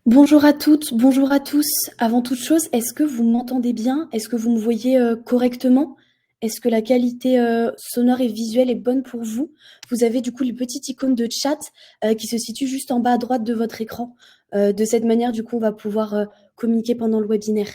Bonjour à toutes, bonjour à tous. Avant toute chose, est-ce que vous m'entendez bien? Est-ce que vous me voyez correctement? Est-ce que la qualité sonore et visuelle est bonne pour vous? Vous avez du coup le petit icône de chat qui se situe juste en bas à droite de votre écran. De cette manière, du coup, on va pouvoir communiquer pendant le webinaire.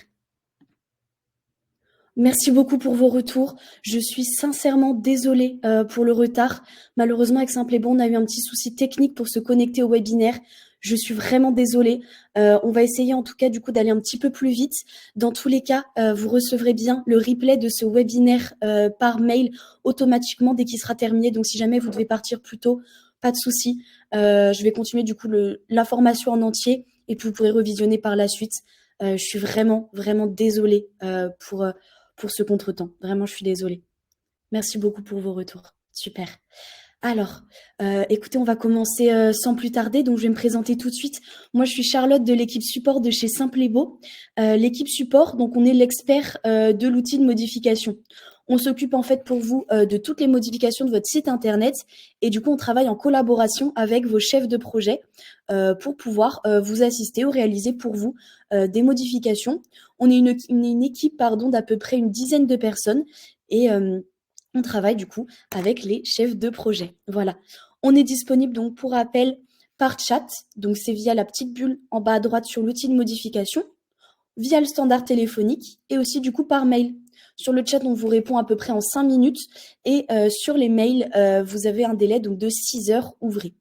Merci beaucoup pour vos retours. Je suis sincèrement désolée pour le retard. Malheureusement, avec Simple et Bon, on a eu un petit souci technique pour se connecter au webinaire. Je suis vraiment désolée. On va essayer en tout cas du coup d'aller un petit peu plus vite. Dans tous les cas, vous recevrez bien le replay de ce webinaire par mail automatiquement dès qu'il sera terminé. Donc si jamais vous devez partir plus tôt, pas de souci. Je vais continuer du coup l'information en entier et puis vous pourrez revisionner par la suite. Je suis vraiment, vraiment désolée pour ce contretemps. Vraiment, je suis désolée. Merci beaucoup pour vos retours. Super. Alors, écoutez, on va commencer sans plus tarder. Donc, je vais me présenter tout de suite. Moi, je suis Charlotte de l'équipe support de chez Simple et Beau. L'équipe support, donc on est l'expert de l'outil de modification. On s'occupe en fait pour vous de toutes les modifications de votre site internet et du coup, on travaille en collaboration avec vos chefs de projet pour pouvoir vous assister ou réaliser pour vous des modifications. On est une équipe d'à peu près une dizaine de personnes et on travaille du coup avec les chefs de projet. Voilà. On est disponible donc pour appel par chat, donc c'est via la petite bulle en bas à droite sur l'outil de modification, via le standard téléphonique et aussi du coup par mail. Sur le chat, on vous répond à peu près en 5 minutes et sur les mails, vous avez un délai donc de 6 heures ouvrées.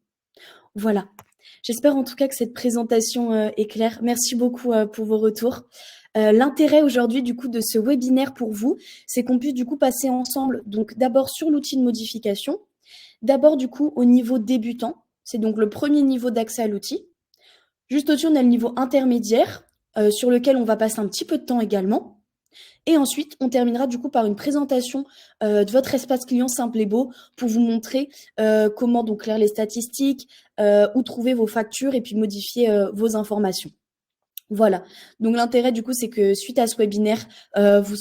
Voilà. J'espère en tout cas que cette présentation est claire. Merci beaucoup pour vos retours. L'intérêt aujourd'hui du coup de ce webinaire pour vous, c'est qu'on puisse du coup passer ensemble donc d'abord sur l'outil de modification, d'abord du coup au niveau débutant, c'est donc le premier niveau d'accès à l'outil. Juste au-dessus, on a le niveau intermédiaire sur lequel on va passer un petit peu de temps également. Et ensuite, on terminera du coup par une présentation de votre espace client simple et beau pour vous montrer comment donc lire les statistiques, où trouver vos factures et puis modifier vos informations. Voilà. Donc l'intérêt du coup, c'est que suite à ce webinaire, vous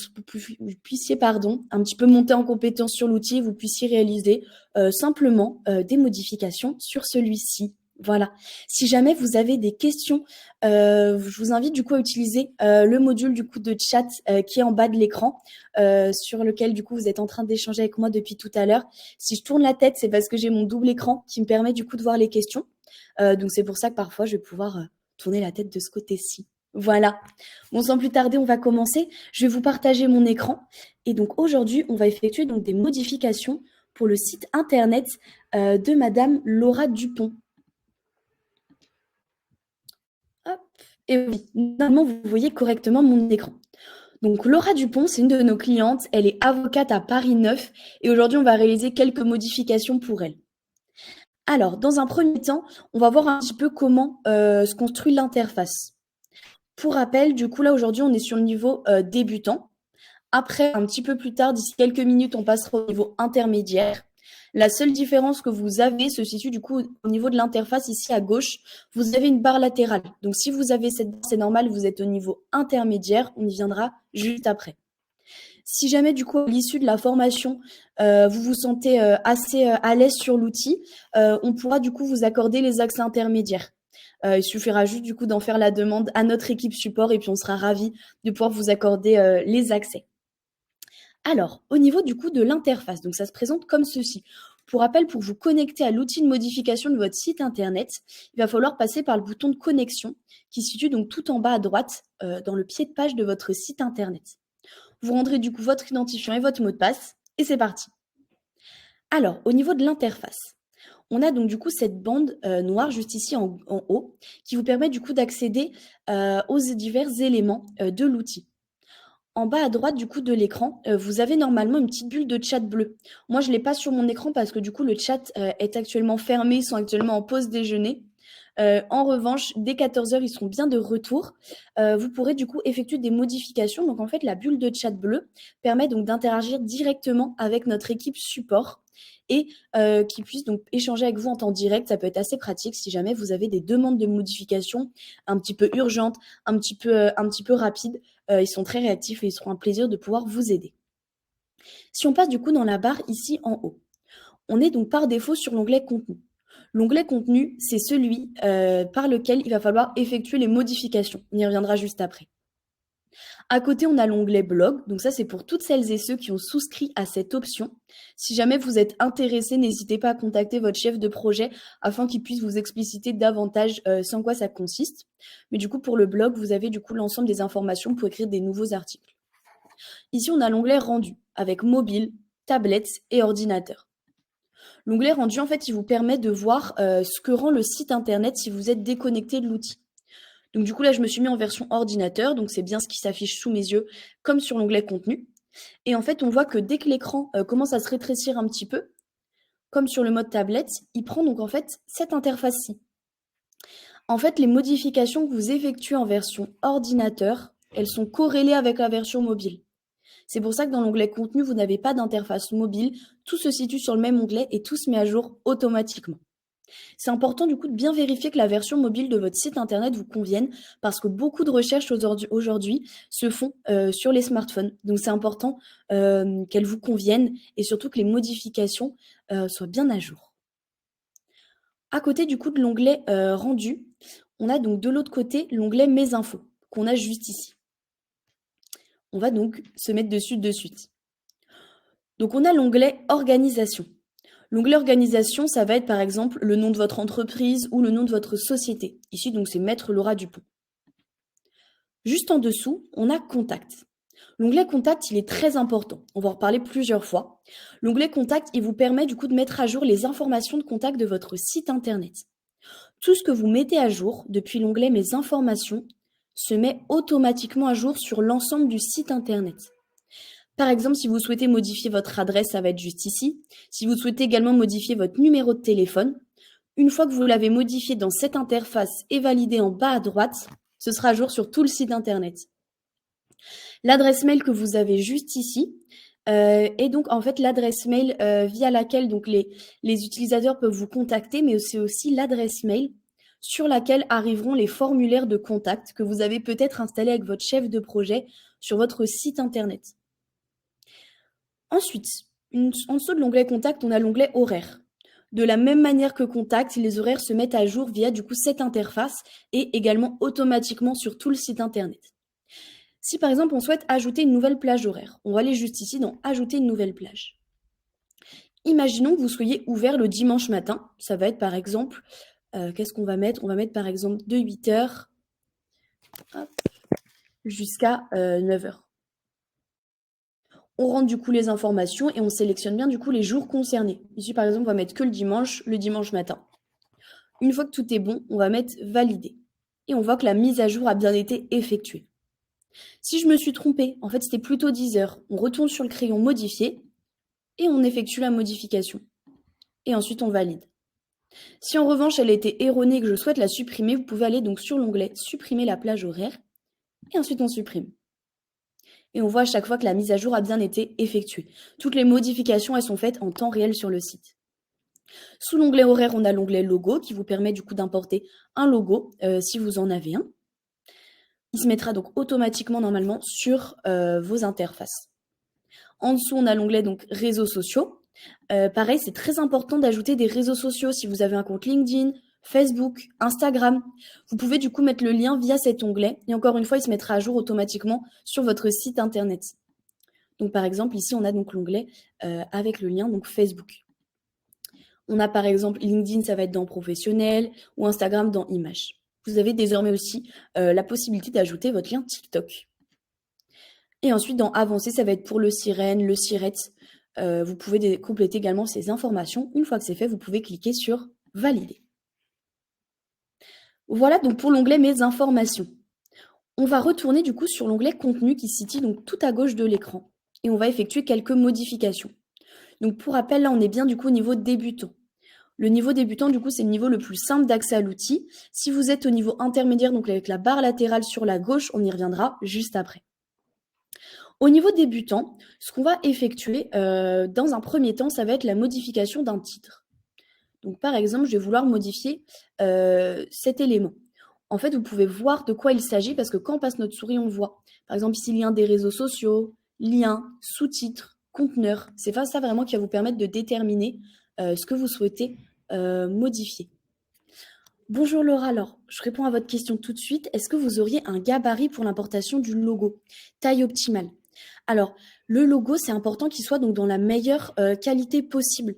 puissiez un petit peu monter en compétence sur l'outil, vous puissiez réaliser simplement des modifications sur celui-ci. Voilà. Si jamais vous avez des questions, je vous invite du coup à utiliser le module du coup de chat qui est en bas de l'écran, sur lequel du coup vous êtes en train d'échanger avec moi depuis tout à l'heure. Si je tourne la tête, c'est parce que j'ai mon double écran qui me permet du coup de voir les questions. Donc c'est pour ça que parfois je vais pouvoir tourner la tête de ce côté-ci. Voilà. Bon, sans plus tarder, on va commencer. Je vais vous partager mon écran. Et donc aujourd'hui, on va effectuer donc des modifications pour le site internet de Madame Laura Dupont. Hop. Et oui, normalement, vous voyez correctement mon écran. Donc Laura Dupont, c'est une de nos clientes. Elle est avocate à Paris 9 et aujourd'hui, on va réaliser quelques modifications pour elle. Alors, dans un premier temps, on va voir un petit peu comment se construit l'interface. Pour rappel, du coup, là, aujourd'hui, on est sur le niveau débutant. Après, un petit peu plus tard, d'ici quelques minutes, on passera au niveau intermédiaire. La seule différence que vous avez se situe du coup au niveau de l'interface ici à gauche. Vous avez une barre latérale. Donc, si vous avez cette barre, c'est normal, vous êtes au niveau intermédiaire. On y viendra juste après. Si jamais, du coup, à l'issue de la formation, vous vous sentez assez à l'aise sur l'outil, on pourra, du coup, vous accorder les accès intermédiaires. Il suffira juste, du coup, d'en faire la demande à notre équipe support et puis on sera ravis de pouvoir vous accorder les accès. Alors, au niveau, du coup, de l'interface, donc ça se présente comme ceci. Pour rappel, pour vous connecter à l'outil de modification de votre site internet, il va falloir passer par le bouton de connexion qui se situe donc tout en bas à droite dans le pied de page de votre site internet. Vous rendrez du coup votre identifiant et votre mot de passe et c'est parti. Alors, au niveau de l'interface, on a donc du coup cette bande noire juste ici en haut qui vous permet du coup d'accéder aux divers éléments de l'outil. En bas à droite du coup de l'écran, vous avez normalement une petite bulle de chat bleu. Moi, je ne l'ai pas sur mon écran parce que du coup, le chat est actuellement fermé, ils sont actuellement en pause déjeuner. En revanche, dès 14 heures, ils seront bien de retour. Vous pourrez du coup effectuer des modifications. Donc en fait, la bulle de chat bleu permet donc d'interagir directement avec notre équipe support et qui puisse donc échanger avec vous en temps direct. Ça peut être assez pratique si jamais vous avez des demandes de modification un petit peu urgentes, un petit peu rapides. Ils sont très réactifs et ils seront un plaisir de pouvoir vous aider. Si on passe du coup dans la barre ici en haut, on est donc par défaut sur l'onglet contenu. L'onglet contenu, c'est celui par lequel il va falloir effectuer les modifications. On y reviendra juste après. À côté, on a l'onglet blog. Donc ça, c'est pour toutes celles et ceux qui ont souscrit à cette option. Si jamais vous êtes intéressé, n'hésitez pas à contacter votre chef de projet afin qu'il puisse vous expliciter davantage sans quoi ça consiste. Mais du coup, pour le blog, vous avez du coup l'ensemble des informations pour écrire des nouveaux articles. Ici, on a l'onglet rendu avec mobile, tablette et ordinateur. L'onglet rendu, en fait, il vous permet de voir ce que rend le site internet si vous êtes déconnecté de l'outil. Donc du coup, là, je me suis mis en version ordinateur, donc c'est bien ce qui s'affiche sous mes yeux, comme sur l'onglet contenu. Et en fait, on voit que dès que l'écran commence à se rétrécir un petit peu, comme sur le mode tablette, il prend donc en fait cette interface-ci. En fait, les modifications que vous effectuez en version ordinateur, elles sont corrélées avec la version mobile. C'est pour ça que dans l'onglet contenu, vous n'avez pas d'interface mobile, tout se situe sur le même onglet et tout se met à jour automatiquement. C'est important du coup de bien vérifier que la version mobile de votre site internet vous convienne parce que beaucoup de recherches aujourd'hui se font sur les smartphones. Donc c'est important qu'elles vous conviennent et surtout que les modifications soient bien à jour. À côté du coup de l'onglet rendu, on a donc de l'autre côté l'onglet Mes infos qu'on a juste ici. On va donc se mettre dessus de suite. Donc on a l'onglet Organisation. L'onglet organisation, ça va être par exemple le nom de votre entreprise ou le nom de votre société. Ici, donc, c'est Maître Laura Dupont. Juste en dessous, on a Contact. L'onglet Contact, il est très important. On va en reparler plusieurs fois. L'onglet Contact, il vous permet du coup de mettre à jour les informations de contact de votre site internet. Tout ce que vous mettez à jour depuis l'onglet Mes informations se met automatiquement à jour sur l'ensemble du site internet. Par exemple, si vous souhaitez modifier votre adresse, ça va être juste ici. Si vous souhaitez également modifier votre numéro de téléphone, une fois que vous l'avez modifié dans cette interface et validé en bas à droite, ce sera à jour sur tout le site internet. L'adresse mail que vous avez juste ici est donc en fait l'adresse mail via laquelle donc les utilisateurs peuvent vous contacter, mais c'est aussi l'adresse mail sur laquelle arriveront les formulaires de contact que vous avez peut-être installés avec votre chef de projet sur votre site internet. Ensuite, en dessous de l'onglet Contact, on a l'onglet Horaires. De la même manière que Contact, les horaires se mettent à jour via du coup cette interface et également automatiquement sur tout le site internet. Si par exemple on souhaite ajouter une nouvelle plage horaire, on va aller juste ici dans Ajouter une nouvelle plage. Imaginons que vous soyez ouvert le dimanche matin. Ça va être par exemple, qu'est-ce qu'on va mettre? On va mettre par exemple de 8h jusqu'à 9h. On rentre du coup les informations et on sélectionne bien du coup les jours concernés. Ici par exemple on va mettre que le dimanche matin. Une fois que tout est bon, on va mettre valider. Et on voit que la mise à jour a bien été effectuée. Si je me suis trompée, en fait c'était plutôt 10h, on retourne sur le crayon modifier et on effectue la modification. Et ensuite on valide. Si en revanche elle a été erronée et que je souhaite la supprimer, vous pouvez aller donc sur l'onglet supprimer la plage horaire et ensuite on supprime. Et on voit à chaque fois que la mise à jour a bien été effectuée. Toutes les modifications, elles sont faites en temps réel sur le site. Sous l'onglet horaire, on a l'onglet logo qui vous permet du coup d'importer un logo si vous en avez un. Il se mettra donc automatiquement normalement sur vos interfaces. En dessous, on a l'onglet donc réseaux sociaux. Pareil, c'est très important d'ajouter des réseaux sociaux si vous avez un compte LinkedIn, Facebook, Instagram. Vous pouvez du coup mettre le lien via cet onglet et encore une fois, il se mettra à jour automatiquement sur votre site internet. Donc par exemple, ici, on a donc l'onglet avec le lien donc Facebook. On a par exemple LinkedIn, ça va être dans professionnel ou Instagram dans images. Vous avez désormais aussi la possibilité d'ajouter votre lien TikTok. Et ensuite, dans avancé, ça va être pour le sirène, le siret. Vous pouvez compléter également ces informations. Une fois que c'est fait, vous pouvez cliquer sur valider. Voilà donc pour l'onglet Mes informations. On va retourner du coup sur l'onglet Contenu qui se situe donc tout à gauche de l'écran. Et on va effectuer quelques modifications. Donc pour rappel, là on est bien du coup au niveau débutant. Le niveau débutant, du coup, c'est le niveau le plus simple d'accès à l'outil. Si vous êtes au niveau intermédiaire, donc avec la barre latérale sur la gauche, on y reviendra juste après. Au niveau débutant, ce qu'on va effectuer dans un premier temps, ça va être la modification d'un titre. Donc par exemple, je vais vouloir modifier cet élément. En fait, vous pouvez voir de quoi il s'agit parce que quand on passe notre souris, on voit. Par exemple, ici, lien des réseaux sociaux, lien, sous-titres, conteneur. C'est ça vraiment qui va vous permettre de déterminer ce que vous souhaitez modifier. Bonjour Laura, alors je réponds à votre question tout de suite. Est-ce que vous auriez un gabarit pour l'importation du logo? Taille optimale. Alors, le logo, c'est important qu'il soit donc dans la meilleure qualité possible.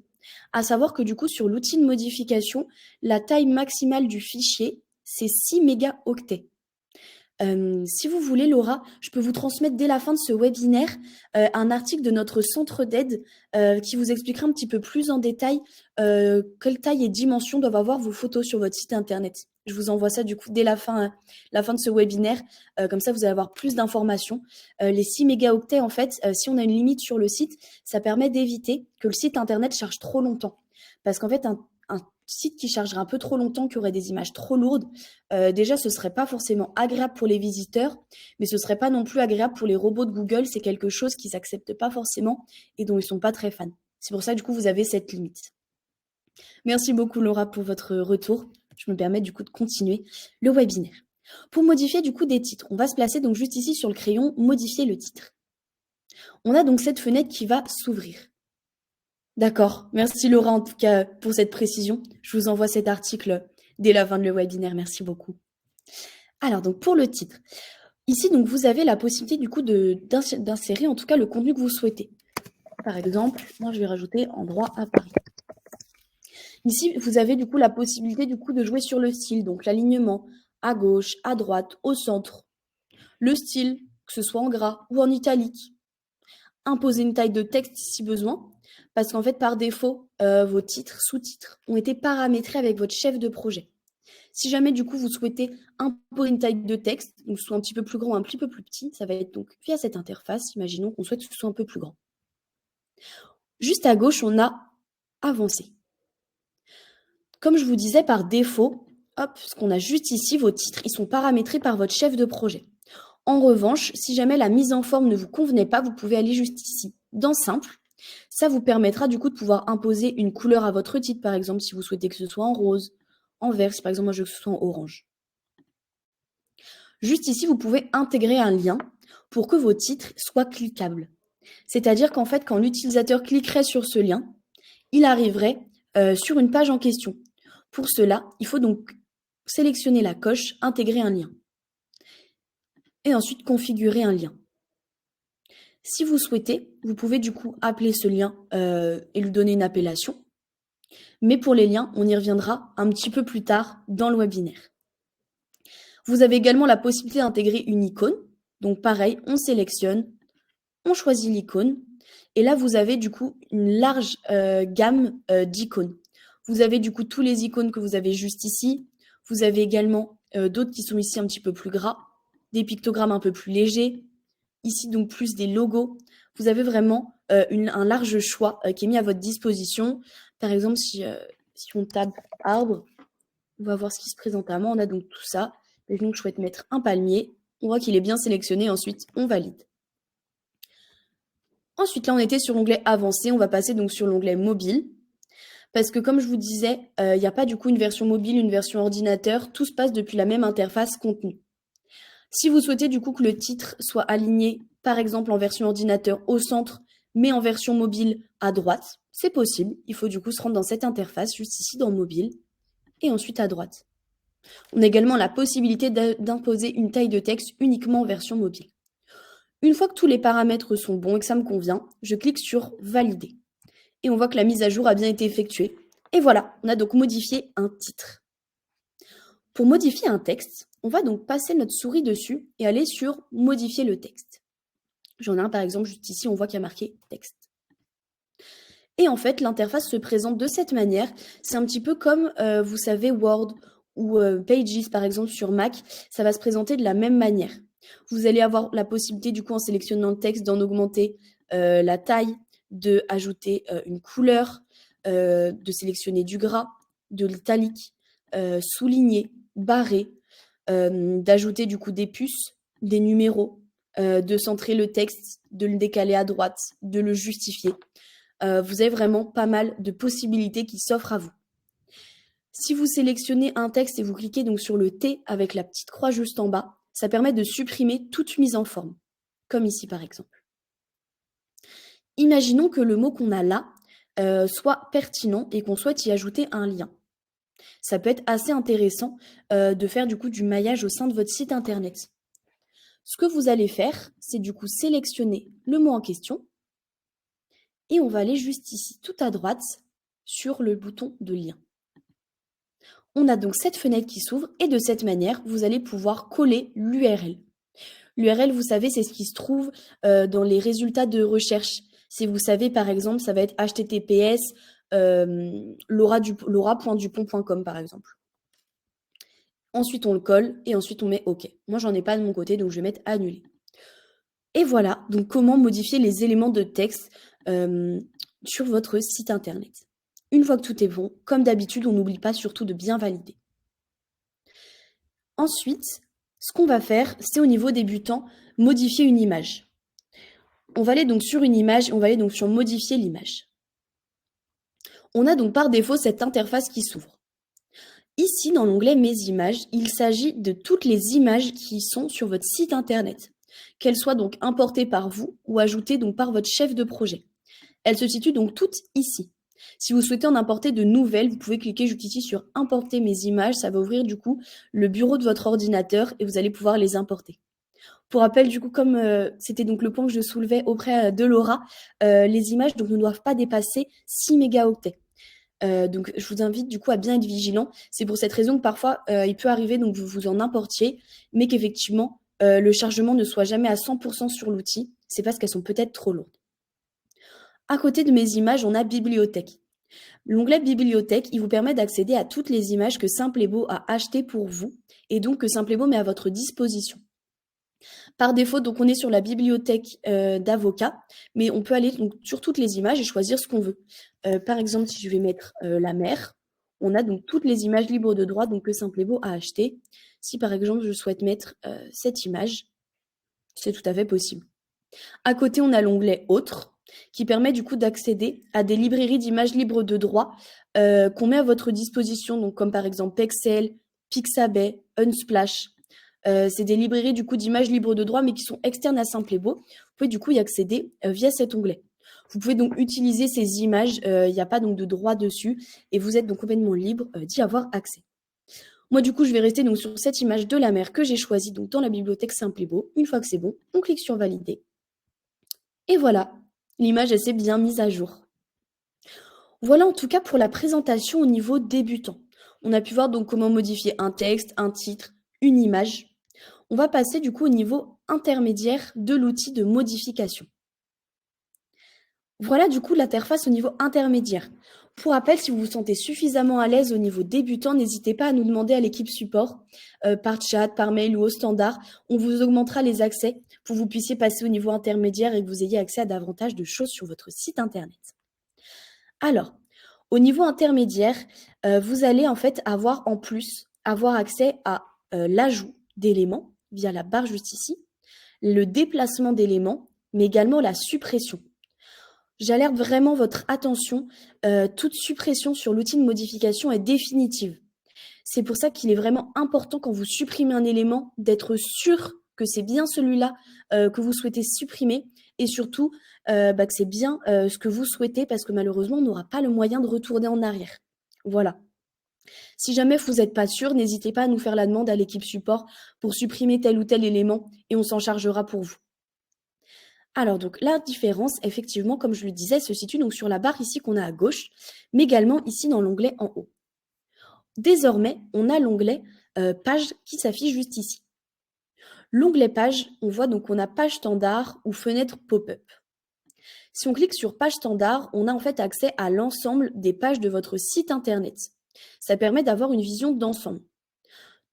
À savoir que du coup, sur l'outil de modification, la taille maximale du fichier, c'est 6 mégaoctets. Si vous voulez, Laura, je peux vous transmettre dès la fin de ce webinaire un article de notre centre d'aide qui vous expliquera un petit peu plus en détail quelle taille et dimension doivent avoir vos photos sur votre site internet. Je vous envoie ça du coup dès la fin de ce webinaire. Comme ça, vous allez avoir plus d'informations. Les 6 mégaoctets, en fait, si on a une limite sur le site, ça permet d'éviter que le site internet charge trop longtemps. Parce qu'en fait, un site qui chargerait un peu trop longtemps, qui aurait des images trop lourdes, déjà, ce ne serait pas forcément agréable pour les visiteurs, mais ce ne serait pas non plus agréable pour les robots de Google. C'est quelque chose qu'ils n'acceptent pas forcément et dont ils ne sont pas très fans. C'est pour ça, du coup, vous avez cette limite. Merci beaucoup, Laura, pour votre retour. Je me permets, du coup, de continuer le webinaire. Pour modifier, du coup, des titres, on va se placer donc juste ici sur le crayon « Modifier le titre ». On a donc cette fenêtre qui va s'ouvrir. D'accord. Merci Laura, en tout cas, pour cette précision. Je vous envoie cet article dès la fin de le webinaire. Merci beaucoup. Alors, donc, pour le titre. Ici, donc, vous avez la possibilité, du coup, d'insérer, en tout cas, le contenu que vous souhaitez. Par exemple, moi, je vais rajouter « Endroit à Paris ». Ici, vous avez, du coup, la possibilité, du coup, de jouer sur le style. Donc, l'alignement à gauche, à droite, au centre. Le style, que ce soit en gras ou en italique. Imposer une taille de texte si besoin. Parce qu'en fait, par défaut, vos titres, sous-titres ont été paramétrés avec votre chef de projet. Si jamais, du coup, vous souhaitez imposer une taille de texte, donc soit un petit peu plus grand ou un petit peu plus petit, ça va être donc via cette interface. Imaginons qu'on souhaite que ce soit un peu plus grand. Juste à gauche, on a Avancer. Comme je vous disais, par défaut, hop, ce qu'on a juste ici, vos titres, ils sont paramétrés par votre chef de projet. En revanche, si jamais la mise en forme ne vous convenait pas, vous pouvez aller juste ici, dans Simple. Ça vous permettra du coup de pouvoir imposer une couleur à votre titre, par exemple, si vous souhaitez que ce soit en rose, en vert, si par exemple moi je veux que ce soit en orange. Juste ici, vous pouvez intégrer un lien pour que vos titres soient cliquables. C'est-à-dire qu'en fait, quand l'utilisateur cliquerait sur ce lien, il arriverait sur une page en question. Pour cela, il faut donc sélectionner la coche « Intégrer un lien » et ensuite configurer un lien. Si vous souhaitez, vous pouvez du coup appeler ce lien et lui donner une appellation. Mais pour les liens, on y reviendra un petit peu plus tard dans le webinaire. Vous avez également la possibilité d'intégrer une icône. Donc pareil, on sélectionne, on choisit l'icône. Et là, vous avez du coup une large gamme d'icônes. Vous avez du coup tous les icônes que vous avez juste ici. Vous avez également d'autres qui sont ici un petit peu plus gras, des pictogrammes un peu plus légers. Ici, donc, plus des logos. Vous avez vraiment un large choix qui est mis à votre disposition. Par exemple, si on tape arbre, on va voir ce qui se présente à moi. On a donc tout ça. Et donc, je souhaite mettre un palmier. On voit qu'il est bien sélectionné. Ensuite, on valide. Ensuite, là, on était sur l'onglet avancé. On va passer donc sur l'onglet mobile. Parce que comme je vous disais, il n'y a pas du coup une version mobile, une version ordinateur. Tout se passe depuis la même interface contenu. Si vous souhaitez du coup que le titre soit aligné, par exemple en version ordinateur au centre, mais en version mobile à droite, c'est possible. Il faut du coup se rendre dans cette interface, juste ici dans mobile, et ensuite à droite. On a également la possibilité d'imposer une taille de texte uniquement en version mobile. Une fois que tous les paramètres sont bons et que ça me convient, je clique sur Valider. Et on voit que la mise à jour a bien été effectuée. Et voilà, on a donc modifié un titre. Pour modifier un texte, on va donc passer notre souris dessus et aller sur « Modifier le texte ». J'en ai un par exemple juste ici, on voit qu'il y a marqué « Texte ». Et en fait, l'interface se présente de cette manière. C'est un petit peu comme, vous savez, Word ou Pages par exemple sur Mac. Ça va se présenter de la même manière. Vous allez avoir la possibilité du coup en sélectionnant le texte d'en augmenter la taille, d'ajouter une couleur, de sélectionner du gras, de l'italique, souligner, barrer, d'ajouter du coup des puces, des numéros, de centrer le texte, de le décaler à droite, de le justifier. Vous avez vraiment pas mal de possibilités qui s'offrent à vous. Si vous sélectionnez un texte et vous cliquez donc sur le T avec la petite croix juste en bas, ça permet de supprimer toute mise en forme, comme ici par exemple. Imaginons que le mot qu'on a là soit pertinent et qu'on souhaite y ajouter un lien. Ça peut être assez intéressant de faire du coup du maillage au sein de votre site internet. Ce que vous allez faire, c'est du coup sélectionner le mot en question et on va aller juste ici, tout à droite, sur le bouton de lien. On a donc cette fenêtre qui s'ouvre et de cette manière, vous allez pouvoir coller l'URL. L'URL, vous savez, c'est ce qui se trouve dans les résultats de recherche. Si vous savez, par exemple, ça va être https laura.dupont.com, par exemple. Ensuite, on le colle et ensuite on met OK. Moi, j'en ai pas de mon côté, donc je vais mettre annuler. Et voilà, donc comment modifier les éléments de texte sur votre site internet. Une fois que tout est bon, comme d'habitude, on n'oublie pas surtout de bien valider. Ensuite, ce qu'on va faire, c'est au niveau débutant, modifier une image. On va aller donc sur une image, on va aller donc sur modifier l'image. On a donc par défaut cette interface qui s'ouvre. Ici, dans l'onglet Mes images, il s'agit de toutes les images qui sont sur votre site internet, qu'elles soient donc importées par vous ou ajoutées donc par votre chef de projet. Elles se situent donc toutes ici. Si vous souhaitez en importer de nouvelles, vous pouvez cliquer juste ici sur Importer mes images. Ça va ouvrir du coup le bureau de votre ordinateur et vous allez pouvoir les importer. Pour rappel, du coup, comme c'était donc le point que je soulevais auprès de Laura, les images donc, ne doivent pas dépasser 6 mégaoctets. Donc, je vous invite du coup à bien être vigilant. C'est pour cette raison que parfois, il peut arriver donc vous en importiez, mais qu'effectivement, le chargement ne soit jamais à 100% sur l'outil. C'est parce qu'elles sont peut-être trop lourdes. À côté de mes images, on a Bibliothèque. L'onglet Bibliothèque, il vous permet d'accéder à toutes les images que Simplebo a achetées pour vous et donc que Simplebo met à votre disposition. Par défaut, donc on est sur la bibliothèque d'avocats, mais on peut aller donc, sur toutes les images et choisir ce qu'on veut. Par exemple, si je vais mettre la mer, on a donc toutes les images libres de droit donc, que Simplebo a achetées. Si par exemple, je souhaite mettre cette image, c'est tout à fait possible. À côté, on a l'onglet Autres, qui permet du coup d'accéder à des librairies d'images libres de droit qu'on met à votre disposition, donc comme par exemple Pexel, Pixabay, Unsplash. C'est des librairies du coup d'images libres de droit, mais qui sont externes à Simplebo. Vous pouvez du coup y accéder via cet onglet. Vous pouvez donc utiliser ces images, il n'y a pas donc de droit dessus, et vous êtes donc complètement libre d'y avoir accès. Moi, du coup, je vais rester donc sur cette image de la mer que j'ai choisie donc dans la bibliothèque Simplebo. Une fois que c'est bon, on clique sur Valider. Et voilà, l'image, elle s'est bien mise à jour. Voilà en tout cas pour la présentation au niveau débutant. On a pu voir donc comment modifier un texte, un titre, une image. On va passer du coup au niveau intermédiaire de l'outil de modification. Voilà du coup l'interface au niveau intermédiaire. Pour rappel, si vous vous sentez suffisamment à l'aise au niveau débutant, n'hésitez pas à nous demander à l'équipe support, par chat, par mail ou au standard. On vous augmentera les accès pour que vous puissiez passer au niveau intermédiaire et que vous ayez accès à davantage de choses sur votre site internet. Alors, au niveau intermédiaire, vous allez en fait avoir accès à l'ajout d'éléments via la barre juste ici, le déplacement d'éléments, mais également la suppression. J'alerte vraiment votre attention, toute suppression sur l'outil de modification est définitive. C'est pour ça qu'il est vraiment important quand vous supprimez un élément d'être sûr que c'est bien celui-là que vous souhaitez supprimer et surtout que c'est bien ce que vous souhaitez parce que malheureusement, on n'aura pas le moyen de retourner en arrière. Voilà. Si jamais vous n'êtes pas sûr, n'hésitez pas à nous faire la demande à l'équipe support pour supprimer tel ou tel élément et on s'en chargera pour vous. Alors donc la différence, effectivement, comme je le disais, se situe donc sur la barre ici qu'on a à gauche, mais également ici dans l'onglet en haut. Désormais, on a l'onglet page qui s'affiche juste ici. L'onglet page, on voit donc qu'on a page standard ou fenêtre pop-up. Si on clique sur page standard, on a en fait accès à l'ensemble des pages de votre site internet. Ça permet d'avoir une vision d'ensemble.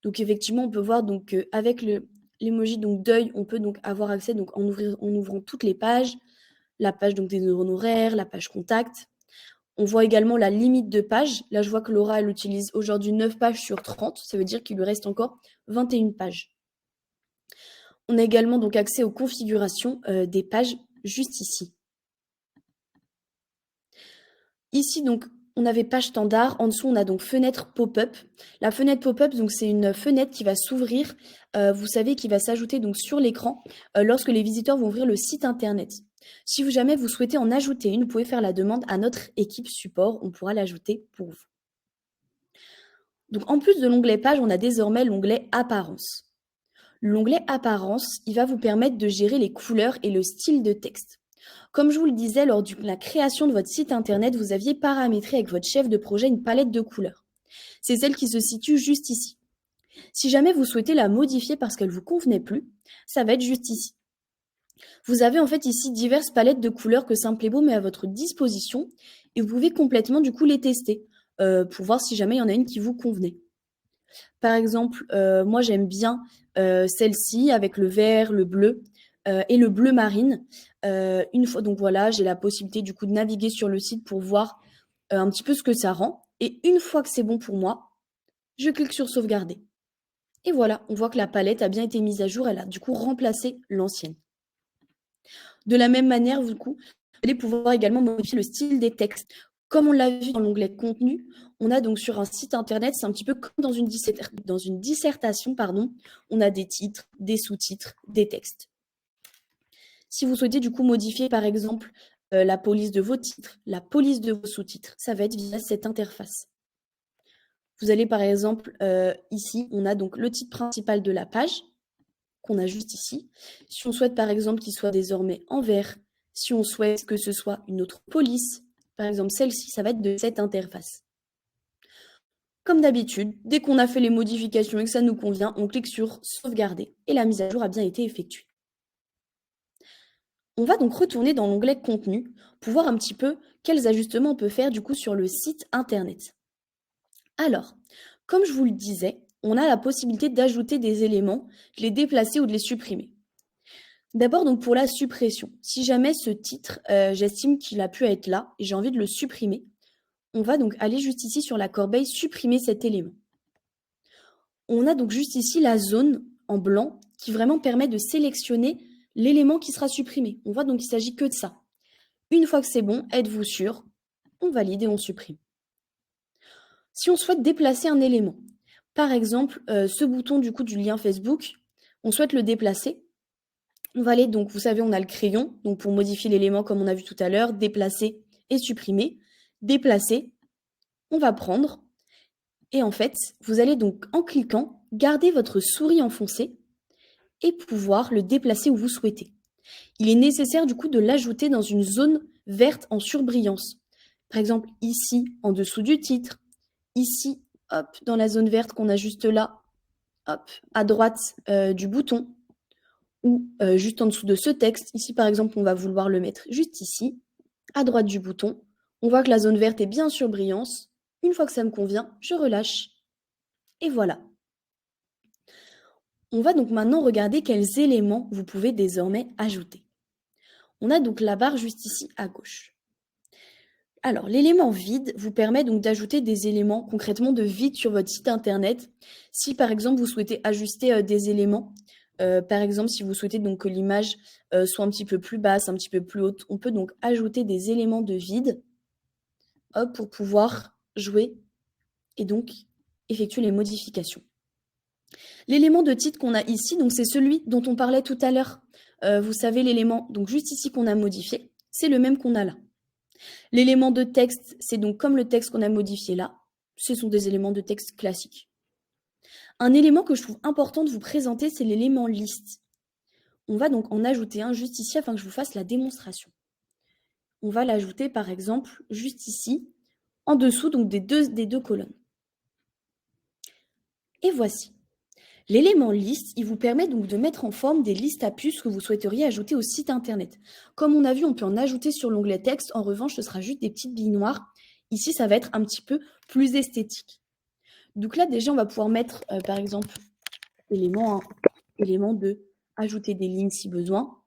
Donc effectivement, on peut voir donc avec l'emoji donc d'œil, on peut donc avoir accès donc en ouvrant toutes les pages, la page donc des honoraires, la page contact. On voit également la limite de pages. Là, je vois que Laura, elle utilise aujourd'hui 9 pages sur 30. Ça veut dire qu'il lui reste encore 21 pages. On a également donc accès aux configurations des pages juste ici. Ici, donc, on avait page standard. En dessous, on a donc fenêtre pop-up. La fenêtre pop-up, donc, c'est une fenêtre qui va s'ouvrir, vous savez, qui va s'ajouter donc sur l'écran lorsque les visiteurs vont ouvrir le site internet. Si jamais vous souhaitez en ajouter une, vous pouvez faire la demande à notre équipe support, on pourra l'ajouter pour vous. Donc en plus de l'onglet page, on a désormais l'onglet apparence. L'onglet apparence, il va vous permettre de gérer les couleurs et le style de texte. Comme je vous le disais, lors de la création de votre site internet, vous aviez paramétré avec votre chef de projet une palette de couleurs. C'est celle qui se situe juste ici. Si jamais vous souhaitez la modifier parce qu'elle ne vous convenait plus, ça va être juste ici. Vous avez en fait ici diverses palettes de couleurs que Simplébeau met à votre disposition et vous pouvez complètement du coup les tester pour voir si jamais il y en a une qui vous convenait. Par exemple, moi j'aime bien celle-ci avec le vert, le bleu et le bleu marine. Une fois, donc voilà, j'ai la possibilité du coup de naviguer sur le site pour voir un petit peu ce que ça rend. Et une fois que c'est bon pour moi, je clique sur sauvegarder. Et voilà, on voit que la palette a bien été mise à jour, elle a du coup remplacé l'ancienne. De la même manière, du coup, vous allez pouvoir également modifier le style des textes. Comme on l'a vu dans l'onglet contenu, on a donc sur un site internet, c'est un petit peu comme dans une dissertation, on a des titres, des sous-titres, des textes. Si vous souhaitez du coup modifier par exemple la police de vos titres, la police de vos sous-titres, ça va être via cette interface. Vous allez par exemple, ici, on a donc le titre principal de la page, qu'on a juste ici. Si on souhaite par exemple qu'il soit désormais en vert, si on souhaite que ce soit une autre police, par exemple celle-ci, ça va être de cette interface. Comme d'habitude, dès qu'on a fait les modifications et que ça nous convient, on clique sur sauvegarder et la mise à jour a bien été effectuée. On va donc retourner dans l'onglet contenu pour voir un petit peu quels ajustements on peut faire du coup sur le site internet. Alors, comme je vous le disais, on a la possibilité d'ajouter des éléments, de les déplacer ou de les supprimer. D'abord, donc pour la suppression, si jamais ce titre, j'estime qu'il a pu être là et j'ai envie de le supprimer, on va donc aller juste ici sur la corbeille supprimer cet élément. On a donc juste ici la zone en blanc qui vraiment permet de sélectionner l'élément qui sera supprimé. On voit donc qu'il ne s'agit que de ça. Une fois que c'est bon, êtes-vous sûr? On valide et on supprime. Si on souhaite déplacer un élément, par exemple ce bouton du coup du lien Facebook, on souhaite le déplacer. On va aller donc, vous savez, on a le crayon, donc pour modifier l'élément comme on a vu tout à l'heure, déplacer et supprimer. Déplacer, on va prendre et en fait, vous allez donc en cliquant, garder votre souris enfoncée et pouvoir le déplacer où vous souhaitez. Il est nécessaire du coup de l'ajouter dans une zone verte en surbrillance. Par exemple, ici, en dessous du titre, ici, hop, dans la zone verte qu'on a juste là, hop, à droite du bouton, ou juste en dessous de ce texte. Ici, par exemple, on va vouloir le mettre juste ici, à droite du bouton. On voit que la zone verte est bien sur brillance. Une fois que ça me convient, je relâche. Et voilà. On va donc maintenant regarder quels éléments vous pouvez désormais ajouter. On a donc la barre juste ici à gauche. Alors, l'élément vide vous permet donc d'ajouter des éléments concrètement de vide sur votre site internet. Si par exemple vous souhaitez ajuster des éléments, par exemple si vous souhaitez donc que l'image soit un petit peu plus basse, un petit peu plus haute, on peut donc ajouter des éléments de vide pour pouvoir jouer et donc effectuer les modifications. L'élément de titre qu'on a ici, donc c'est celui dont on parlait tout à l'heure. Vous savez, l'élément donc juste ici qu'on a modifié, c'est le même qu'on a là. L'élément de texte, c'est donc comme le texte qu'on a modifié là. Ce sont des éléments de texte classiques. Un élément que je trouve important de vous présenter, c'est l'élément liste. On va donc en ajouter un juste ici afin que je vous fasse la démonstration. On va l'ajouter par exemple juste ici, en dessous donc des deux colonnes. Et voici. L'élément liste, il vous permet donc de mettre en forme des listes à puces que vous souhaiteriez ajouter au site internet. Comme on a vu, on peut en ajouter sur l'onglet texte. En revanche, ce sera juste des petites billes noires. Ici, ça va être un petit peu plus esthétique. Donc là, déjà, on va pouvoir mettre, par exemple, élément 1, élément 2, ajouter des lignes si besoin.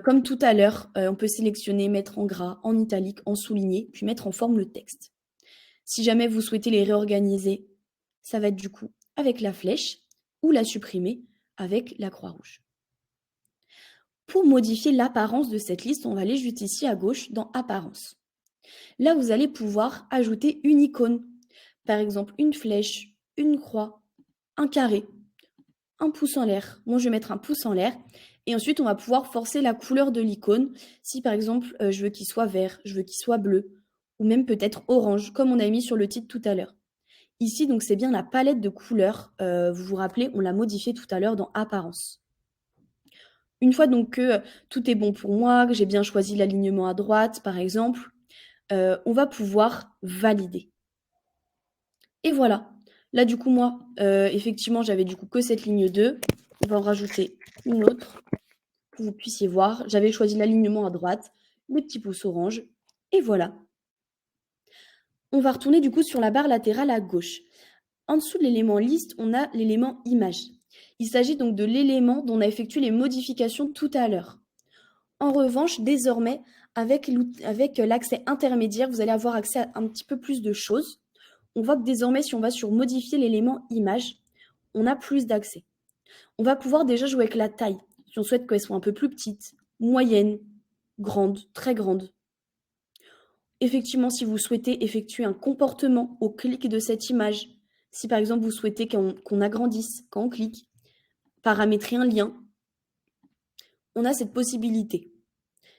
Comme tout à l'heure, on peut sélectionner, mettre en gras, en italique, en souligné, puis mettre en forme le texte. Si jamais vous souhaitez les réorganiser, ça va être du coup avec la flèche ou la supprimer avec la croix rouge. Pour modifier l'apparence de cette liste, on va aller juste ici à gauche dans Apparence. Là, vous allez pouvoir ajouter une icône, par exemple une flèche, une croix, un carré, un pouce en l'air. Moi, je vais mettre un pouce en l'air. Et ensuite, on va pouvoir forcer la couleur de l'icône. Si par exemple, je veux qu'il soit vert, je veux qu'il soit bleu, ou même peut-être orange, comme on a mis sur le titre tout à l'heure. Ici, donc, c'est bien la palette de couleurs. Vous vous rappelez, on l'a modifiée tout à l'heure dans Apparence. Une fois donc que tout est bon pour moi, que j'ai bien choisi l'alignement à droite, par exemple, on va pouvoir valider. Et voilà. Là, du coup, moi, effectivement, j'avais du coup que cette ligne 2. On va en rajouter une autre pour que vous puissiez voir. J'avais choisi l'alignement à droite, les petits pouces orange, et voilà. On va retourner du coup sur la barre latérale à gauche. En dessous de l'élément liste, on a l'élément image. Il s'agit donc de l'élément dont on a effectué les modifications tout à l'heure. En revanche, désormais, avec l'accès intermédiaire, vous allez avoir accès à un petit peu plus de choses. On voit que désormais, si on va sur modifier l'élément image, on a plus d'accès. On va pouvoir déjà jouer avec la taille, si on souhaite qu'elle soit un peu plus petite, moyenne, grande, très grande. Effectivement, si vous souhaitez effectuer un comportement au clic de cette image, si par exemple vous souhaitez qu'on agrandisse quand on clique, paramétrer un lien, on a cette possibilité.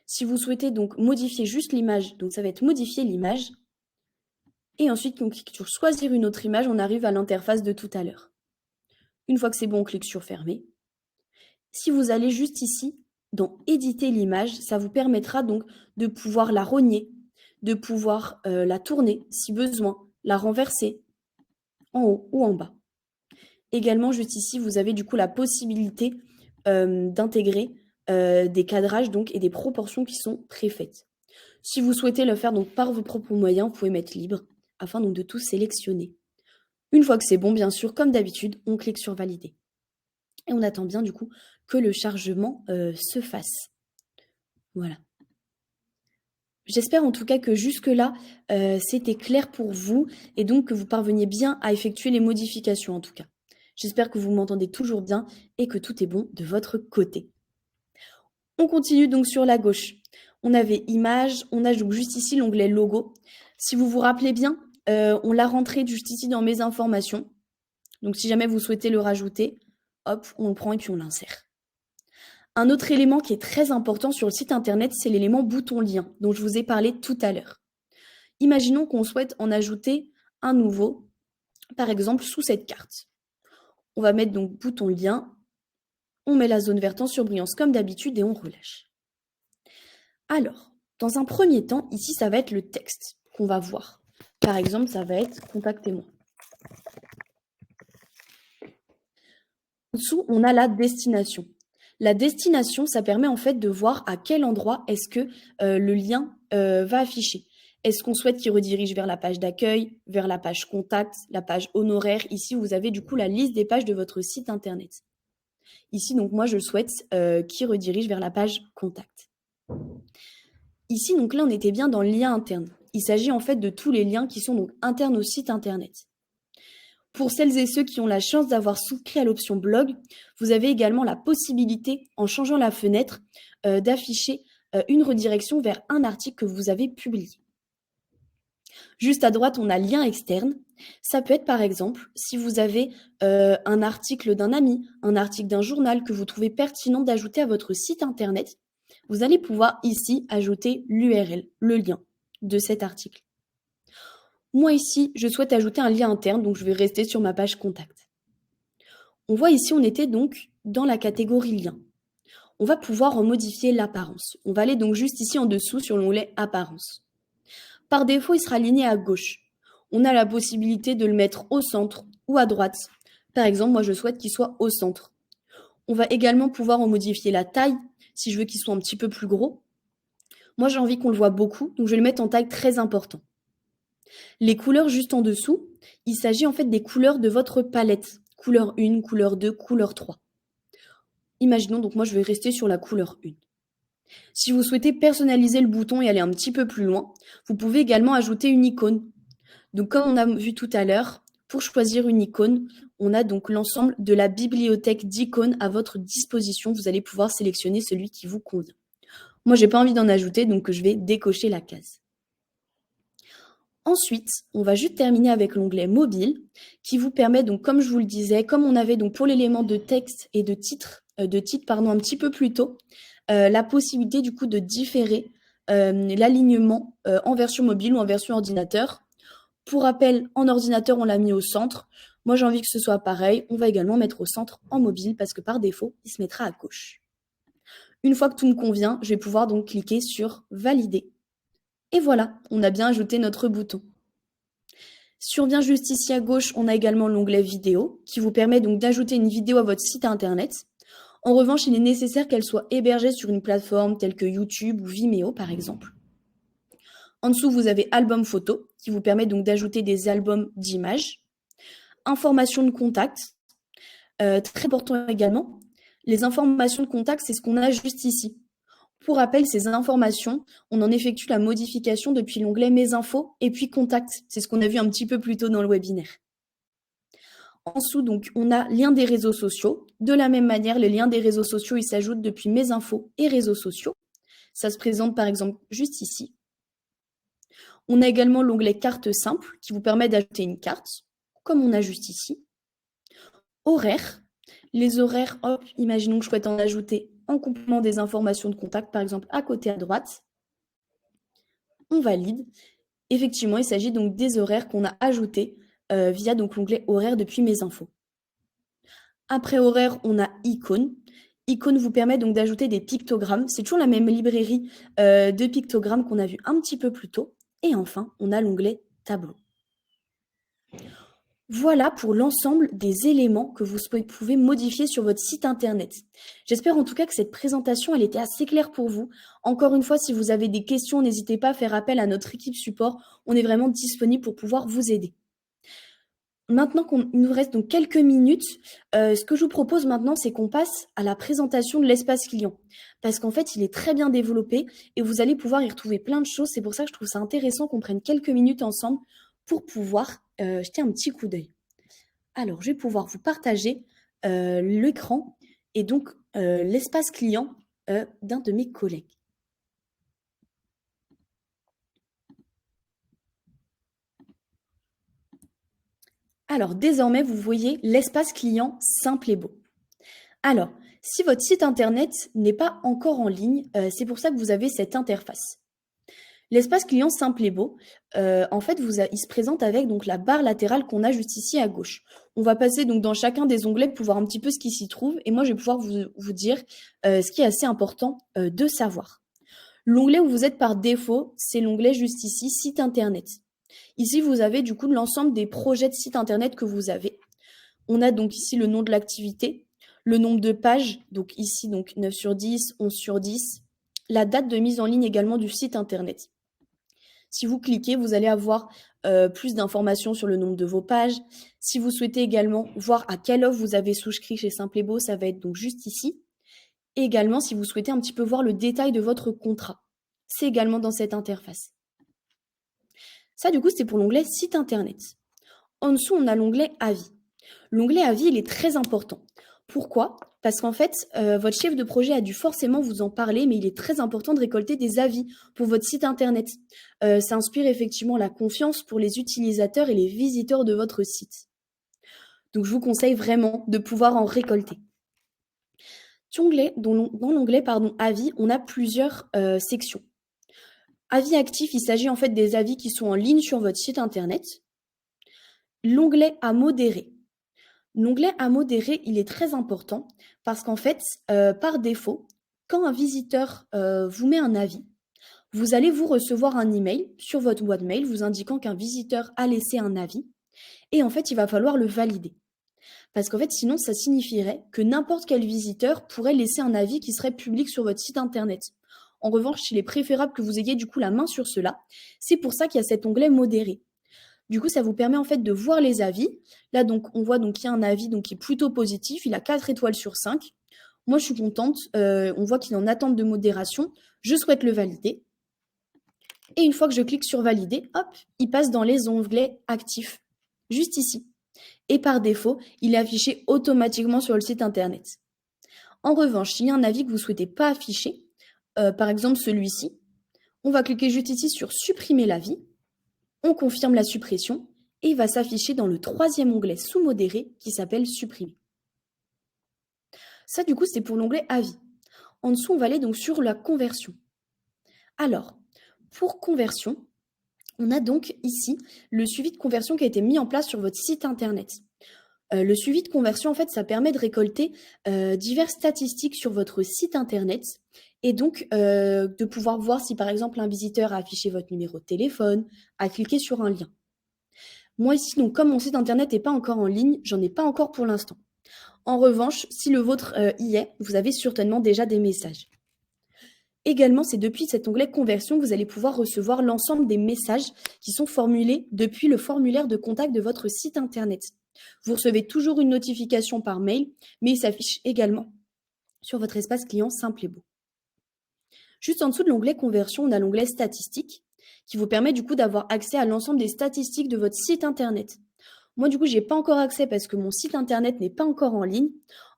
Si vous souhaitez donc modifier juste l'image, donc ça va être modifier l'image, et ensuite on clique sur choisir une autre image, on arrive à l'interface de tout à l'heure. Une fois que c'est bon, on clique sur fermer. Si vous allez juste ici, dans éditer l'image, ça vous permettra donc de pouvoir la rogner, de pouvoir la tourner si besoin, la renverser en haut ou en bas. Également, juste ici, vous avez du coup la possibilité d'intégrer des cadrages donc, et des proportions qui sont préfaites. Si vous souhaitez le faire donc, par vos propres moyens, vous pouvez mettre libre afin donc, de tout sélectionner. Une fois que c'est bon, bien sûr, comme d'habitude, on clique sur valider. Et on attend bien du coup que le chargement se fasse. Voilà. J'espère en tout cas que jusque-là, c'était clair pour vous et donc que vous parveniez bien à effectuer les modifications en tout cas. J'espère que vous m'entendez toujours bien et que tout est bon de votre côté. On continue donc sur la gauche. On avait image, on a donc juste ici l'onglet logo. Si vous vous rappelez bien, on l'a rentré juste ici dans mes informations. Donc si jamais vous souhaitez le rajouter, hop, on le prend et puis on l'insère. Un autre élément qui est très important sur le site internet, c'est l'élément bouton lien dont je vous ai parlé tout à l'heure. Imaginons qu'on souhaite en ajouter un nouveau, par exemple sous cette carte. On va mettre donc bouton lien, on met la zone verte en surbrillance comme d'habitude et on relâche. Alors, dans un premier temps, ici ça va être le texte qu'on va voir. Par exemple, ça va être contactez-moi. En dessous, on a la destination. La destination, ça permet en fait de voir à quel endroit est-ce que le lien va afficher. Est-ce qu'on souhaite qu'il redirige vers la page d'accueil, vers la page contact, la page honoraire? Ici, vous avez du coup la liste des pages de votre site internet. Ici, donc moi, je souhaite qu'il redirige vers la page contact. Ici, donc là, on était bien dans le lien interne. Il s'agit en fait de tous les liens qui sont donc internes au site internet. Pour celles et ceux qui ont la chance d'avoir souscrit à l'option blog, vous avez également la possibilité, en changeant la fenêtre, d'afficher une redirection vers un article que vous avez publié. Juste à droite, on a lien externe. Ça peut être par exemple, si vous avez un article d'un ami, un article d'un journal que vous trouvez pertinent d'ajouter à votre site internet, vous allez pouvoir ici ajouter l'URL, le lien de cet article. Moi ici, je souhaite ajouter un lien interne, donc je vais rester sur ma page contact. On voit ici, on était donc dans la catégorie lien. On va pouvoir en modifier l'apparence. On va aller donc juste ici en dessous sur l'onglet apparence. Par défaut, il sera aligné à gauche. On a la possibilité de le mettre au centre ou à droite. Par exemple, moi je souhaite qu'il soit au centre. On va également pouvoir en modifier la taille, si je veux qu'il soit un petit peu plus gros. Moi j'ai envie qu'on le voit beaucoup, donc je vais le mettre en taille très importante. Les couleurs juste en dessous, il s'agit en fait des couleurs de votre palette. Couleur 1, couleur 2, couleur 3. Imaginons donc moi je vais rester sur la couleur 1. Si vous souhaitez personnaliser le bouton et aller un petit peu plus loin, vous pouvez également ajouter une icône. Donc comme on a vu tout à l'heure, pour choisir une icône, on a donc l'ensemble de la bibliothèque d'icônes à votre disposition. Vous allez pouvoir sélectionner celui qui vous convient. Moi, j'ai pas envie d'en ajouter, donc je vais décocher la case. Ensuite, on va juste terminer avec l'onglet mobile qui vous permet donc, comme je vous le disais, comme on avait donc pour l'élément de texte et de titre pardon, un petit peu plus tôt, la possibilité du coup de différer l'alignement en version mobile ou en version ordinateur. Pour rappel, en ordinateur, on l'a mis au centre. Moi, j'ai envie que ce soit pareil. On va également mettre au centre en mobile parce que par défaut, il se mettra à gauche. Une fois que tout me convient, je vais pouvoir donc cliquer sur Valider. Et voilà, on a bien ajouté notre bouton. Si on vient juste ici à gauche, on a également l'onglet vidéo qui vous permet donc d'ajouter une vidéo à votre site internet. En revanche, il est nécessaire qu'elle soit hébergée sur une plateforme telle que YouTube ou Vimeo par exemple. En dessous, vous avez album photo qui vous permet donc d'ajouter des albums d'images. Informations de contact, très important également. Les informations de contact, c'est ce qu'on a juste ici. Pour rappel, ces informations, on en effectue la modification depuis l'onglet Mes infos et puis Contact. C'est ce qu'on a vu un petit peu plus tôt dans le webinaire. En dessous, donc, on a lien des réseaux sociaux. De la même manière, les liens des réseaux sociaux, ils s'ajoutent depuis Mes infos et réseaux sociaux. Ça se présente par exemple juste ici. On a également l'onglet Carte simple qui vous permet d'ajouter une carte, comme on a juste ici. Horaires. Les horaires, hop, imaginons que je souhaite en ajouter en complément des informations de contact, par exemple à côté à droite. On valide. Effectivement, il s'agit donc des horaires qu'on a ajoutés via donc l'onglet horaires depuis Mes infos. Après horaires, on a icônes. Icône vous permet donc d'ajouter des pictogrammes. C'est toujours la même librairie de pictogrammes qu'on a vu un petit peu plus tôt. Et enfin, on a l'onglet tableau. Voilà pour l'ensemble des éléments que vous pouvez modifier sur votre site internet. J'espère en tout cas que cette présentation, elle était assez claire pour vous. Encore une fois, si vous avez des questions, n'hésitez pas à faire appel à notre équipe support. On est vraiment disponible pour pouvoir vous aider. Maintenant qu'il nous reste donc quelques minutes, ce que je vous propose maintenant, c'est qu'on passe à la présentation de l'espace client. Parce qu'en fait, il est très bien développé et vous allez pouvoir y retrouver plein de choses. C'est pour ça que je trouve ça intéressant qu'on prenne quelques minutes ensemble pour pouvoir jeter un petit coup d'œil. Alors, je vais pouvoir vous partager l'écran et donc l'espace client d'un de mes collègues. Alors, désormais, vous voyez l'espace client simple et beau. Alors, si votre site internet n'est pas encore en ligne, c'est pour ça que vous avez cette interface. L'espace client simple et beau, en fait, il se présente avec donc la barre latérale qu'on a juste ici à gauche. On va passer donc dans chacun des onglets pour voir un petit peu ce qui s'y trouve. Et moi, je vais pouvoir vous dire ce qui est assez important de savoir. L'onglet où vous êtes par défaut, c'est l'onglet juste ici, site internet. Ici, vous avez du coup l'ensemble des projets de site internet que vous avez. On a donc ici le nom de l'activité, le nombre de pages, donc ici donc 9 sur 10, 11 sur 10, la date de mise en ligne également du site internet. Si vous cliquez, vous allez avoir plus d'informations sur le nombre de vos pages. Si vous souhaitez également voir à quelle offre vous avez souscrit chez Simple et Beau, ça va être donc juste ici. Et également, si vous souhaitez un petit peu voir le détail de votre contrat, c'est également dans cette interface. Ça, du coup, c'est pour l'onglet site internet. En dessous, on a l'onglet avis. L'onglet avis, il est très important. Pourquoi? Parce qu'en fait, votre chef de projet a dû forcément vous en parler, mais il est très important de récolter des avis pour votre site internet. Ça inspire effectivement la confiance pour les utilisateurs et les visiteurs de votre site. Donc, je vous conseille vraiment de pouvoir en récolter. Dans l'onglet avis, on a plusieurs sections. Avis actifs, il s'agit en fait des avis qui sont en ligne sur votre site internet. L'onglet à modérer. L'onglet à modérer, il est très important parce qu'en fait, par défaut, quand un visiteur vous met un avis, vous allez vous recevoir un email sur votre boîte mail vous indiquant qu'un visiteur a laissé un avis et en fait, il va falloir le valider. Parce qu'en fait, sinon, ça signifierait que n'importe quel visiteur pourrait laisser un avis qui serait public sur votre site internet. En revanche, il est préférable que vous ayez du coup la main sur cela. C'est pour ça qu'il y a cet onglet modéré. Du coup, ça vous permet en fait de voir les avis. Là, donc, on voit donc qu'il y a un avis donc, qui est plutôt positif. Il a 4 étoiles sur 5. Moi, je suis contente. On voit qu'il est en attente de modération. Je souhaite le valider. Et une fois que je clique sur valider, hop, il passe dans les onglets actifs, juste ici. Et par défaut, il est affiché automatiquement sur le site internet. En revanche, s'il y a un avis que vous ne souhaitez pas afficher, par exemple celui-ci, on va cliquer juste ici sur supprimer l'avis. On confirme la suppression et il va s'afficher dans le troisième onglet sous-modéré qui s'appelle Supprimer. Ça, du coup, c'est pour l'onglet Avis. En dessous, on va aller donc sur la conversion. Alors, pour conversion, on a donc ici le suivi de conversion qui a été mis en place sur votre site internet. Le suivi de conversion, en fait, ça permet de récolter diverses statistiques sur votre site internet et donc de pouvoir voir si, par exemple, un visiteur a affiché votre numéro de téléphone, a cliqué sur un lien. Moi ici, donc, comme mon site internet n'est pas encore en ligne, j'en ai pas encore pour l'instant. En revanche, si le vôtre y est, vous avez certainement déjà des messages. Également, c'est depuis cet onglet conversion que vous allez pouvoir recevoir l'ensemble des messages qui sont formulés depuis le formulaire de contact de votre site internet. Vous recevez toujours une notification par mail, mais il s'affiche également sur votre espace client simple et beau. Juste en dessous de l'onglet conversion, on a l'onglet statistiques qui vous permet du coup d'avoir accès à l'ensemble des statistiques de votre site internet. Moi, du coup, je n'ai pas encore accès parce que mon site internet n'est pas encore en ligne.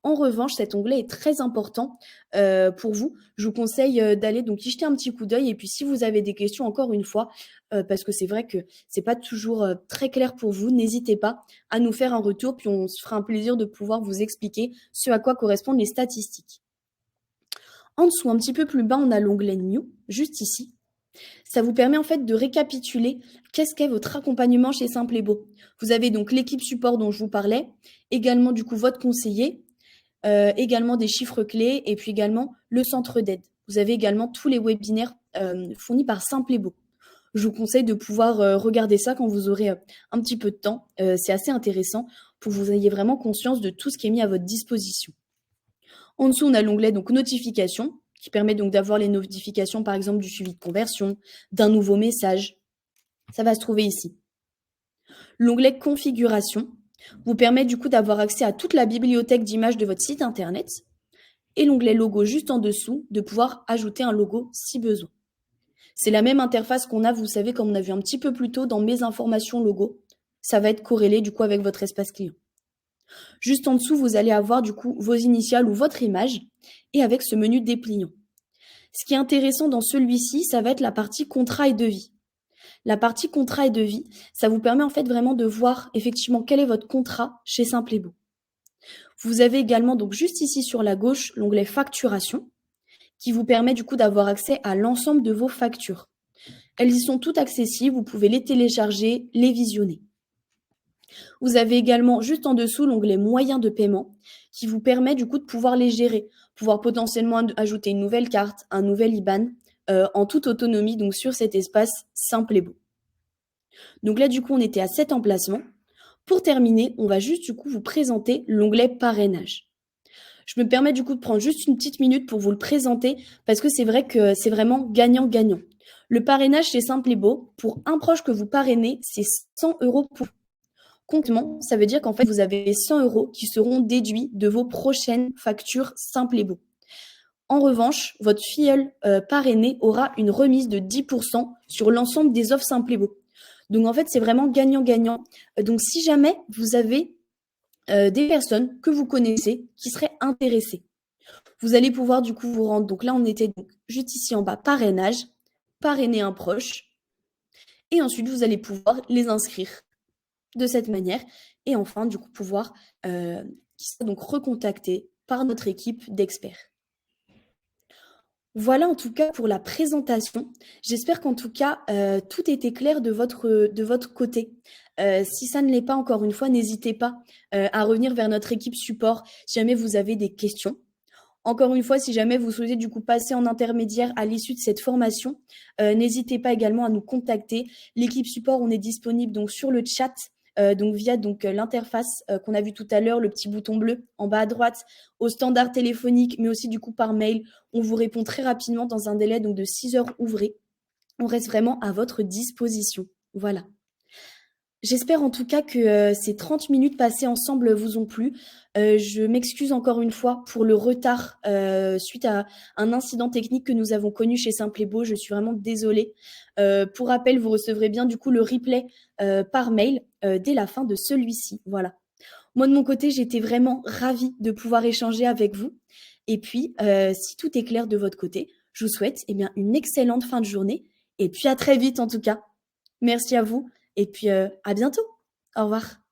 En revanche, cet onglet est très important pour vous. Je vous conseille d'aller donc y jeter un petit coup d'œil. Et puis, si vous avez des questions, encore une fois, parce que c'est vrai que c'est pas toujours très clair pour vous, n'hésitez pas à nous faire un retour. Puis, on se fera un plaisir de pouvoir vous expliquer ce à quoi correspondent les statistiques. En dessous, un petit peu plus bas, on a l'onglet New, juste ici. Ça vous permet en fait de récapituler qu'est-ce qu'est votre accompagnement chez Simple et Beau. Vous avez donc l'équipe support dont je vous parlais, également du coup votre conseiller, également des chiffres clés et puis également le centre d'aide. Vous avez également tous les webinaires fournis par Simple et Beau. Je vous conseille de pouvoir regarder ça quand vous aurez un petit peu de temps. C'est assez intéressant pour que vous ayez vraiment conscience de tout ce qui est mis à votre disposition. En dessous, on a l'onglet donc notifications qui permet donc d'avoir les notifications, par exemple, du suivi de conversion, d'un nouveau message. Ça va se trouver ici. L'onglet configuration vous permet du coup d'avoir accès à toute la bibliothèque d'images de votre site internet et l'onglet logo juste en dessous de pouvoir ajouter un logo si besoin. C'est la même interface qu'on a, vous savez, comme on a vu un petit peu plus tôt dans mes informations logo. Ça va être corrélé du coup avec votre espace client. Juste en dessous, vous allez avoir du coup vos initiales ou votre image et avec ce menu dépliant. Ce qui est intéressant dans celui-ci, ça va être la partie contrat et devis. La partie contrat et devis, ça vous permet en fait vraiment de voir effectivement quel est votre contrat chez Simple et Beau. Vous avez également donc juste ici sur la gauche l'onglet facturation qui vous permet du coup d'avoir accès à l'ensemble de vos factures. Elles y sont toutes accessibles, vous pouvez les télécharger, les visionner. Vous avez également juste en dessous l'onglet moyens de paiement qui vous permet du coup de pouvoir les gérer, pouvoir potentiellement ajouter une nouvelle carte, un nouvel IBAN en toute autonomie donc sur cet espace Simple et Beau. Donc là du coup on était à 7 emplacements. Pour terminer, on va juste du coup vous présenter l'onglet parrainage. Je me permets du coup de prendre juste une petite minute pour vous le présenter parce que c'est vrai que c'est vraiment gagnant-gagnant. Le parrainage c'est Simple et Beau. Pour un proche que vous parrainez, c'est 100 € pour concrètement, ça veut dire qu'en fait, vous avez 100 € qui seront déduits de vos prochaines factures Simple et Beau. En revanche, votre filleul parrainé aura une remise de 10% sur l'ensemble des offres Simple et Beau. Donc en fait, c'est vraiment gagnant-gagnant. Donc si jamais vous avez des personnes que vous connaissez qui seraient intéressées, vous allez pouvoir du coup vous rendre. Donc là, on était donc juste ici en bas, parrainage, parrainer un proche. Et ensuite, vous allez pouvoir les inscrire de cette manière et enfin du coup pouvoir qui sera donc recontacté par notre équipe d'experts. Voilà en tout cas pour la présentation. J'espère qu'en tout cas tout était clair de votre côté. Si ça ne l'est pas, encore une fois, n'hésitez pas à revenir vers notre équipe support si jamais vous avez des questions. Encore une fois, si jamais vous souhaitez du coup passer en intermédiaire à l'issue de cette formation, n'hésitez pas également à nous contacter. L'équipe support, on est disponible donc sur le chat, donc via l'interface qu'on a vu tout à l'heure, le petit bouton bleu en bas à droite, au standard téléphonique, mais aussi du coup par mail. On vous répond très rapidement dans un délai donc de 6 heures ouvrées. On reste vraiment à votre disposition. Voilà. J'espère en tout cas que ces 30 minutes passées ensemble vous ont plu. Je m'excuse encore une fois pour le retard suite à un incident technique que nous avons connu chez Simple et Beau. Je suis vraiment désolée. Pour rappel, vous recevrez bien du coup le replay par mail dès la fin de celui-ci. Voilà. Moi de mon côté, j'étais vraiment ravie de pouvoir échanger avec vous. Et puis, si tout est clair de votre côté, je vous souhaite une excellente fin de journée. Et puis à très vite en tout cas. Merci à vous et puis, à bientôt. Au revoir.